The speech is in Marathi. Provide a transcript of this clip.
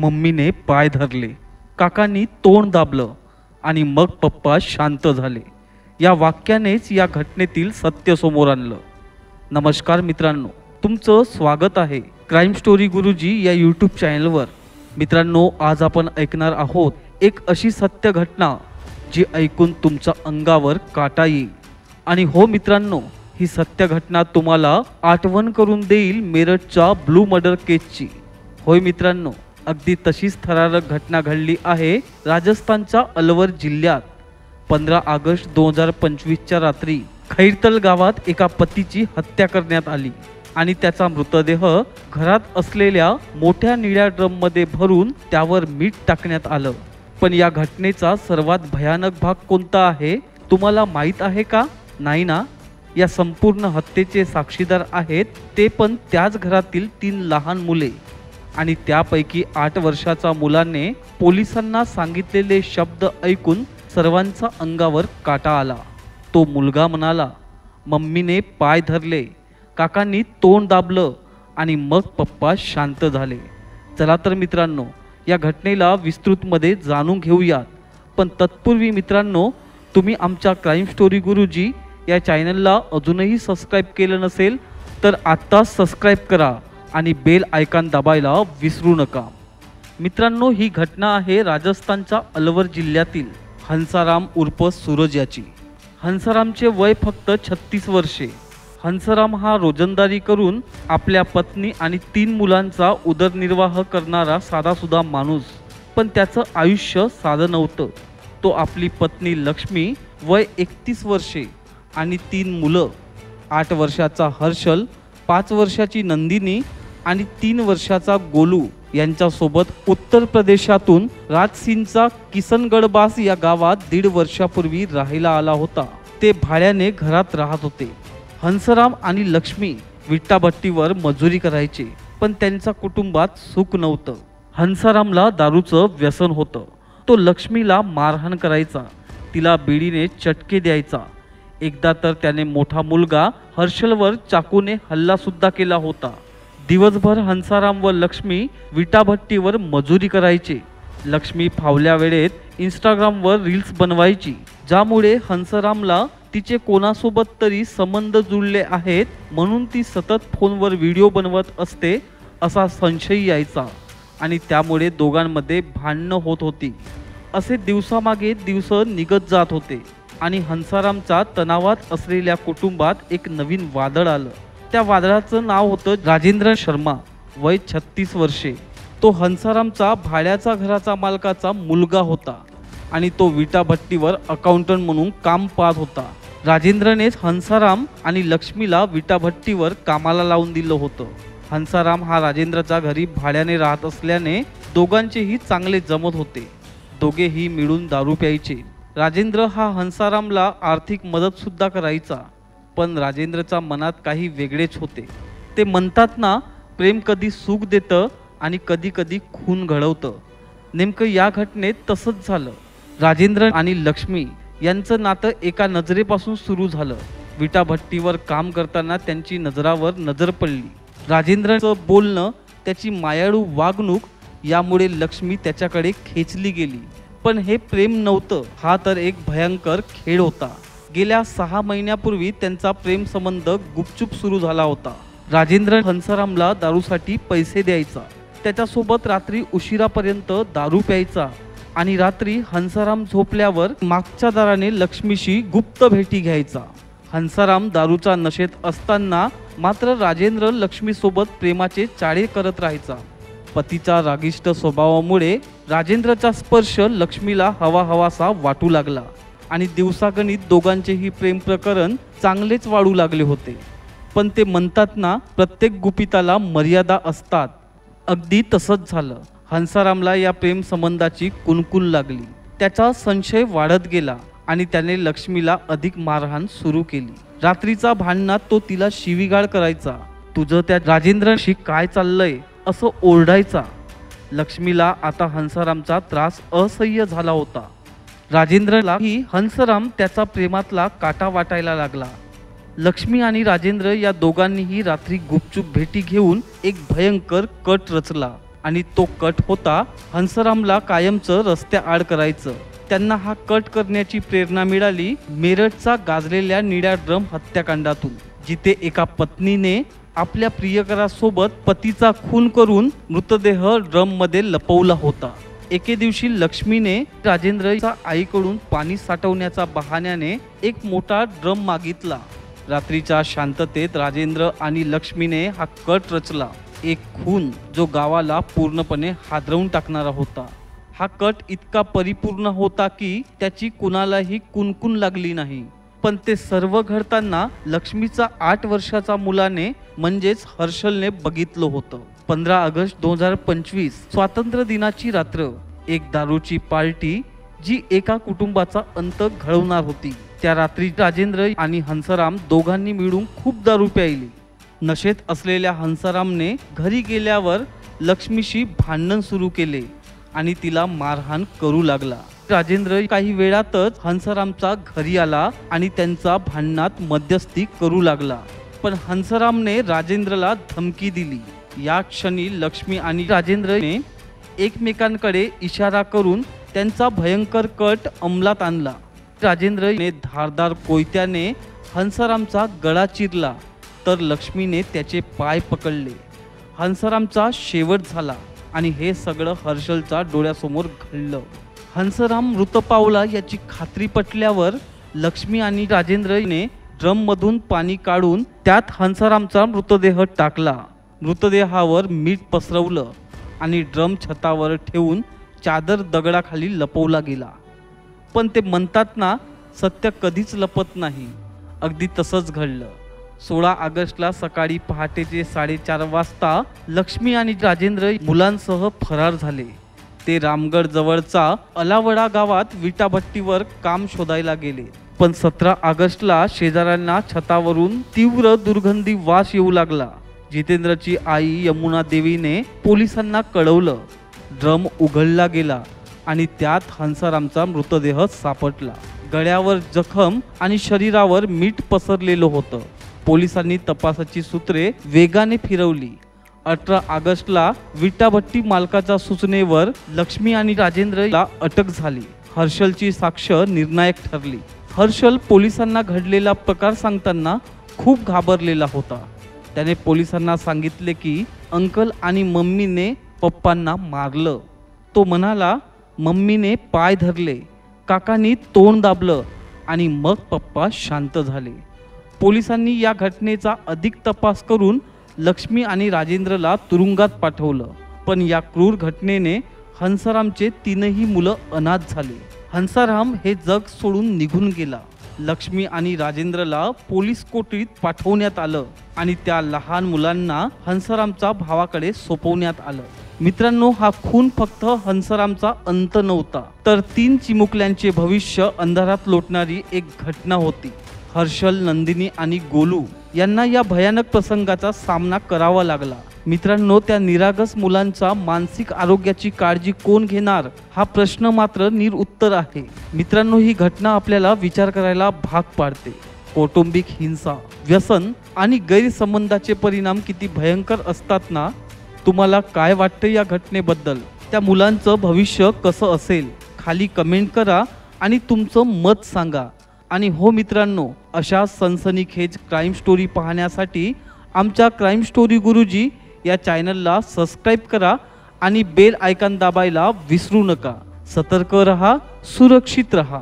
मम्मीने पाय धरले, काकांनी तोंड दाबलं आणि मग पप्पा शांत झाले. या वाक्यानेच या घटनेतील सत्य समोर आणलं. नमस्कार मित्रांनो, तुमचं स्वागत आहे क्राईम स्टोरी गुरुजी या यूट्यूब चॅनलवर. मित्रांनो, आज आपण ऐकणार आहोत एक अशी सत्य घटना जी ऐकून तुमच्या अंगावर काटा येईल. आणि हो मित्रांनो, ही सत्य घटना तुम्हाला आठवण करून देईल मेरठच्या ब्लू मर्डर केसची. होय मित्रांनो, अगदी तशीच थरारक घटना घडली आहे राजस्थानच्या अलवर जिल्ह्यात. 15 ऑगस्ट 2025च्या रात्री खैरतल गावात एका पतीची हत्या करण्यात आली आणि त्याचा मृतदेह घरात असलेल्या मोठ्या निळ्या ड्रममध्ये भरून त्यावर मीठ टाकण्यात आलं. पण या घटनेचा सर्वात भयानक भाग कोणता आहे तुम्हाला माहीत आहे का? नाही ना? या संपूर्ण हत्येचे साक्षीदार आहेत ते पण त्याच घरातील 3 लहान मुले. आणि त्यापैकी 8 वर्षाचा मुलाने पोलिसांना सांगितलेले शब्द ऐकून सर्वांच्या अंगावर काटा आला. तो मुलगा म्हणाला, मम्मीने पाय धरले, काकांनी तोंड दाबलं आणि मग पप्पा शांत झाले. चला तर मित्रांनो, या घटनेला विस्तृतमध्ये जाणून घेऊयात. पण तत्पूर्वी मित्रांनो, तुम्ही आमच्या क्राईम स्टोरी गुरुजी या चॅनलला अजूनही सबस्क्राईब केलं नसेल तर आत्ताच सबस्क्राईब करा आणि बेल आयकॉन दाबायला विसरू नका. मित्रांनो, ही घटना आहे राजस्थानच्या अलवर जिल्ह्यातील हंसाराम उर्फ सूरज याची. हंसारामचे वय फक्त 36 वर्षे. हंसाराम हा रोजंदारी करून आपल्या पत्नी आणि 3 मुलांचा उदरनिर्वाह करणारा साधासुधा माणूस. पण त्याचं आयुष्य साधं नव्हतं. तो आपली पत्नी लक्ष्मी, वय 31 वर्षे आणि 3 मुलं, 8 वर्षाचा हर्षल, 5 वर्षाची नंदिनी आणि 3 वर्षाचा गोलू यांच्यासोबत उत्तर प्रदेशातून राजसिंगचा किसनगडबास या गावात 1.5 वर्षापूर्वी राहायला आला होता. ते भाड्याने घरात राहत होते. हंसराम आणि लक्ष्मी विटाभट्टीवर मजुरी करायचे, पण त्यांच्या कुटुंबात सुख नव्हतं. हंसरामला दारूचं व्यसन होतं. तो लक्ष्मीला मारहाण करायचा, तिला बिडीने चटके द्यायचा. एकदा तर त्याने मोठा मुलगा हर्षलवर चाकूने हल्ला सुद्धा केला होता. दिवसभर हंसाराम व लक्ष्मी विटाभट्टीवर मजुरी करायचे. लक्ष्मी फावल्या वेळेत इंस्टाग्रामवर रील्स बनवायची, ज्यामुळे हंसरामला तिचे कोणासोबत तरी संबंध जुळले आहेत म्हणून ती सतत फोनवर व्हिडिओ बनवत असते असा संशय यायचा आणि त्यामुळे दोघांमध्ये भांडणं होत होती. असे दिवसामागे दिवस निघत जात होते आणि हंसारामच्या तणावात असलेल्या कुटुंबात एक नवीन वादळ आलं. त्या वादळाचं नाव होतं राजेंद्र शर्मा, वय 36 वर्षे. तो हंसारामचा भाड्याचा घराचा मालकाचा मुलगा होता आणि तो विटाभट्टीवर अकाउंटंट म्हणून काम पाहत होता. राजेंद्रनेच हंसाराम आणि लक्ष्मीला विटाभट्टीवर कामाला लावून दिलं होतं. हंसाराम हा राजेंद्रच्या घरी भाड्याने राहत असल्याने दोघांचेही चांगले जमत होते. दोघेही मिळून दारू प्यायचे. राजेंद्र हा हंसारामला आर्थिक मदत सुद्धा करायचा. पण राजेंद्रच्या मनात काही वेगळेच होते. ते म्हणतात ना, प्रेम कधी सुख देतं आणि कधी कधी खून घडवतं. नेमकं या घटनेत तसंच झालं. राजेंद्र आणि लक्ष्मी यांचं नातं एका नजरेपासून सुरू झालं. विटाभट्टीवर काम करताना त्यांची नजरावर नजर पडली. राजेंद्रचं बोलणं, त्याची मायाळू वागणूक यामुळे लक्ष्मी त्याच्याकडे खेचली गेली. पण हे प्रेम नव्हतं, हा तर एक भयंकर खेळ होता. गेल्या 6 महिन्यापूर्वी त्यांचा प्रेम संबंध गुपचूप सुरू झाला होता. राजेंद्र हंसारामला दारूसाठी पैसे द्यायचा, त्याच्यासोबत रात्री उशिरापर्यंत दारू प्यायचा आणि रात्री हंसाराम झोपल्यावर मागच्या दाराने लक्ष्मीशी गुप्त भेटी घ्यायचा. हंसाराम दारूच्या नशेत असताना मात्र राजेंद्र लक्ष्मीसोबत प्रेमाचे चाळे करत राहायचा. पतीच्या रागिष्ट स्वभावामुळे राजेंद्रचा स्पर्श लक्ष्मीला हवाहवासा वाटू लागला आणि दिवसागणिक दोघांचेही प्रेम प्रकरण चांगलेच वाढू लागले होते. पण ते म्हणतात ना, प्रत्येक गुपिताला मर्यादा असतात. अगदी तसंच झालं. हंसारामला या प्रेम संबंधाची कुणकुण लागली. त्याचा संशय वाढत गेला आणि त्याने लक्ष्मीला अधिक मारहाण सुरू केली. रात्रीचा भांडणात तो तिला शिवीगाळ करायचा. तुझं त्या राजेंद्रशी काय चाललंय असं ओरडायचा. लक्ष्मीला आता हंसारामचा त्रास असह्य झाला होता. राजेंद्रलाही हंसराम त्याचा प्रेमातला काटा वाटायला लागला. लक्ष्मी आणि राजेंद्र या दोघांनीही रात्री गुपचूप भेटी घेऊन एक भयंकर कट रचला. आणि तो कट होता हंसरामला कायमचं रस्त्याआड करायचं. त्यांना हा कट करण्याची प्रेरणा मिळाली मेरठचा गाजलेल्या निळ्या ड्रम हत्याकांडातून, जिथे एका पत्नीने आपल्या प्रियकरासोबत पतीचा खून करून मृतदेह ड्रम मध्ये लपवला होता. एके दिवशी लक्ष्मीने राजेंद्रच्या आईकडून पाणी साठवण्याच्या बहाण्याने एक मोठा ड्रम मागितला. रात्रीच्या शांततेत राजेंद्र आणि लक्ष्मीने हा कट रचला, एक खून जो गावाला पूर्णपणे हादरवून टाकणारा होता. हा कट इतका परिपूर्ण होता की त्याची कुणालाही कुणकुण लागली नाही. पण ते सर्व घडताना लक्ष्मीचा 8 वर्षाचा मुलाने म्हणजेच हर्षलने बघितलं होतं. 15 ऑगस्ट 2025 स्वातंत्र्य दिनाची रात्र, एक दारूची पार्टी जी एका कुटुंबाचा अंत घडवणार होती. त्या रात्री राजेंद्र आणि हंसराम दोघांनी मिळून खूप दारू प्यायली. नशेत असलेल्या हंसरामने घरी गेल्यावर लक्ष्मीशी भांडण सुरू केले आणि तिला मारहाण करू लागला. राजेंद्र काही वेळातच हंसरामचा घरी आला आणि त्यांचा भांडणात मध्यस्थी करू लागला. पण हंसरामने राजेंद्रला धमकी दिली. या क्षणी लक्ष्मी आणि राजेंद्रने एकमेकांकडे इशारा करून त्यांचा भयंकर कट अंमलात आणला. राजेंद्रने धारदार कोयत्याने हंसरामचा गळा चिरला तर लक्ष्मीने त्याचे पाय पकडले. हंसरामचा शेवट झाला आणि हे सगळं हर्षलच्या डोळ्यासमोर घडलं. हंसराम मृत पावला याची खात्री पटल्यावर लक्ष्मी आणि राजेंद्रने ड्रम मधून पाणी काढून त्यात हंसरामचा मृतदेह टाकला. मृतदेहावर मीठ पसरवलं आणि ड्रम छतावर ठेवून चादर दगडाखाली लपवला गेला. पण ते म्हणतात ना, सत्य कधीच लपत नाही. अगदी तसंच घडलं. 16 ऑगस्टला सकाळी पहाटेचे 4:30 वाजता लक्ष्मी आणि राजेंद्र मुलांसह फरार झाले. ते रामगड जवळचा अलावडा गावात विटाभट्टीवर काम शोधायला गेले. पण 17 ऑगस्टला शेजाऱ्यांना छतावरून तीव्र दुर्गंधी वास येऊ लागला. जितेंद्रची आई यमुना देवीने पोलिसांना कळवलं. ड्रम उघडला गेला आणि त्यात हंसरामचा मृतदेह सापडला. गळ्यावर जखम आणि शरीरावर मीठ पसरलेलं होतं. पोलिसांनी तपासाची सूत्रे वेगाने फिरवली. 18 ऑगस्टला विटाभट्टी मालकाच्या सूचनेवर लक्ष्मी आणि राजेंद्रला अटक झाली. हर्षलची साक्ष निर्णायक ठरली. हर्षल पोलिसांना घडलेला प्रकार सांगताना खूप घाबरलेला होता. त्याने पोलिसांना सांगितले की अंकल आणि मम्मीने पप्पांना मारलं. तो म्हणाला, मम्मीने पाय धरले, काकांनी तोंड दाबलं आणि मग पप्पा शांत झाले. पोलिसांनी या घटनेचा अधिक तपास करून लक्ष्मी आणि राजेंद्रला तुरुंगात पाठवलं. पण या क्रूर घटनेने हंसरामचे 3ही मुलं अनाथ झाले. हंसराम हे जग सोडून निघून गेला. लक्ष्मी आणि राजेंद्रला पोलीस कोठडीत पाठवण्यात आलं आणि त्या लहान मुलांना हंसरामच्या भावाकडे सोपवण्यात आलं. मित्रांनो, हा खून फक्त हंसरामचा अंत नव्हता, तर 3 चिमुकल्यांचे भविष्य अंधारात लोटणारी एक घटना होती. हर्षल, नंदिनी आणि गोलू यांना या भयानक प्रसंगाचा सामना करावा लागला. मित्रांनो, त्या निरागस मुलांचा मानसिक आरोग्याची काळजी कोण घेणार हा प्रश्न मात्र निरुत्तर आहे. मित्रांनो, ही घटना आपल्याला विचार करायला भाग पाडते. कौटुंबिक हिंसा, व्यसन आणि गैरसंबंधाचे परिणाम किती भयंकर असतात ना. तुम्हाला काय वाटतं या घटनेबद्दल? त्या मुलांचं भविष्य कसं असेल? खाली कमेंट करा आणि तुमचं मत सांगा. आणि हो मित्रांनो, अशा सनसनीखेज क्राईम स्टोरी पाहण्यासाठी आमच्या क्राईम स्टोरी गुरुजी या चॅनलला सबस्क्राईब करा आणि बेल आयकॉन दाबायला विसरू नका. सतर्क रहा, सुरक्षित रहा.